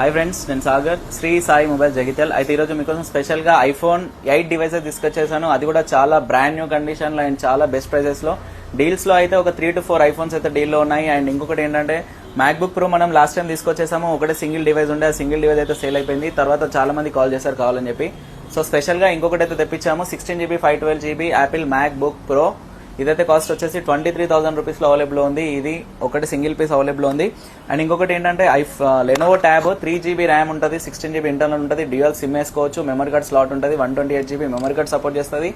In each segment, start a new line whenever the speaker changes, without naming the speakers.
Hi friends, నేను Sagar, Shri Sai mobile Jagtial. అయితే ఈరోజు మీకోసం స్పెషల్గా ఐఫోన్ 8 డివైసెస్ తీసుకొచ్చేసాను. అది కూడా చాలా బ్రాండ్ న్యూ కండిషన్లో అండ్ చాలా బెస్ట్ ప్రైజెస్లో. డీల్స్లో అయితే ఒక 3 to 4 ఐఫోన్స్ అయితే డీల్లో ఉన్నాయి. అండ్ ఇంకొకటి ఏంటంటే మ్యాక్బుక్ ప్రో మనం లాస్ట్ టైం తీసుకొచ్చేసాము. ఒకటే సింగిల్ డివైస్ ఉండే, ఆ సింగిల్ డివైస్ అయితే సేల్ అయిపోయింది. తర్వాత చాలా మంది కాల్ చేశారు కావాలని చెప్పి. సో స్పెషల్గా ఇంకొకటి అయితే తెప్పించాము. 16GB 512GB Apple MacBook pro. ఇదైతే కాస్ట్ వచ్చేసి 23,000 రూపీస్లో అవైలబుల్ ఉంది. ఇది ఒకటి సింగిల్ పీస్ అవైలబుల్ ఉంది. అండ్ ఇంకొకటి ఏంటంటే లెనోవో ట్యాబ్ 3GB ర్యామ్ ఉంటుంది, 16GB ఇంటర్నల్ ఉంటుంది, డ్యూయల్ సిమ్ వేసుకోవచ్చు, మెమరీ కార్డ్ స్లాట్ ఉంటుంది, 128GB మెమరీ కార్డ్ సపోర్ట్ చేస్తుంది,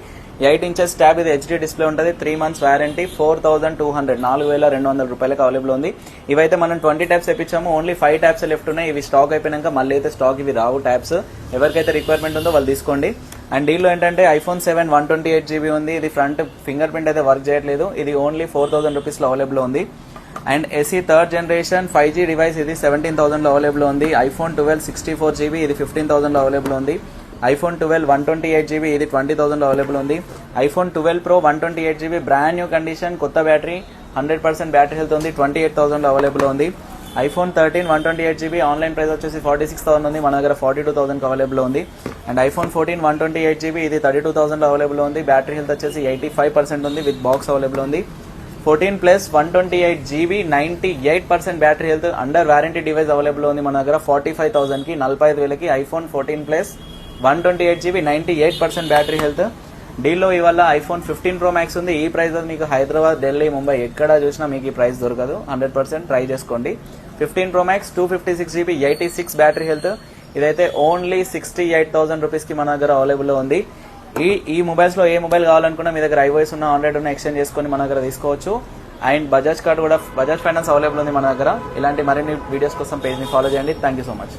8 inches ట్యాబ్, ఇది హెచ్డీ డిస్ప్లే ఉంటుంది, 3 months వారంటీ, 4,200 4,200 రూపాయలకు అవైలబుల్ ఉంది. ఇవైతే మనం 20 ట్యాబ్స్ తెప్పించాము. ఓన్లీ 5 ట్యాబ్స్ లెఫ్ట్ ఉన్నాయి. ఇవి స్టాక్ అయిపోయినాక మళ్ళీ అయితే స్టాక్ ఇవి రావు ట్యాబ్స్. ఎవరికైతే రిక్వైర్మెంట్ ఉందో వాళ్ళు తీసుకోండి. అండ్ దీనిలో ఏంటంటే iPhone 7 128GB ఉంది. ఇది ఫ్రంట్ ఫింగర్ ప్రింట్ అయితే వర్క్ చేయట్లేదు. ఇది ఓన్లీ 4,000 రూపీస్లో అవైలబుల్ ఉంది. And SE 3rd generation 5G device, ఇది 17,000లో అవైలబుల్ ఉంది. iPhone 12 64GB, ఇది 15,000లో అవైలబుల్ ఉంది. iPhone 12 128GB, ఇది 20,000లో అవైలబుల్ ఉంది. iPhone 12 Pro 128GB brand new condition, కొత్త బ్యాటరీ, 100% బ్యాటరీ హెల్త్ ఉంది, 28,000లో అవైలబుల్ ఉంది. iPhone 13 128GB ఆన్లైన్ ప్రైస్ వచ్చేసి 46,000 ఉంది, మన దగ్గర 42,000 అవైలబుల్ ఉంది. అండ్ iPhone 14 128GB, ఇది 32,000లో అవైలబుల్ ఉంది. బ్యాటరీ హెల్త్ వచ్చేసి 85% ఉంది, విత్ బాక్స్ అవైలబుల్ ఉంది. 14 Plus 128GB 98% battery health, under warranty device available ఉంది మన దగ్గర 45,000కి, 45,000కి iPhone 14 Plus 128GB 98% battery health. డీల్లో ఇవాళ iPhone 15 Pro Max ఉంది. ఈ ప్రైస్ మీకు హైదరాబాద్, ఢిల్లీ, ముంబై ఎక్కడ చూసినా మీకు ఈ ప్రైస్ దొరకదు. 100% ట్రై చేసుకోండి. 15 Pro Max 256GB 86 battery health. ఇదైతే ఓన్లీ 68,000 రూపీస్కి మన దగ్గర అవైలబుల్ ఉంది. ఈ మొబైల్స్లో ఏ మొబైల్ కావాలనుకున్నా మీ దగ్గర iOS ఉన్న, ఆండ్రాయిడ్ ఉన్న ఎక్స్చేంజ్ చేసుకొని మన దగ్గర తీసుకోవచ్చు. అండ్ బజాజ్ కార్డ్ కూడా, బజాజ్ ఫైనాన్స్ అవైలబుల్ ఉంది మన దగ్గర. ఇలాంటి మరిన్ని వీడియోస్ కోసం పేజ్ని ఫాలో చేయండి. Thank you so much.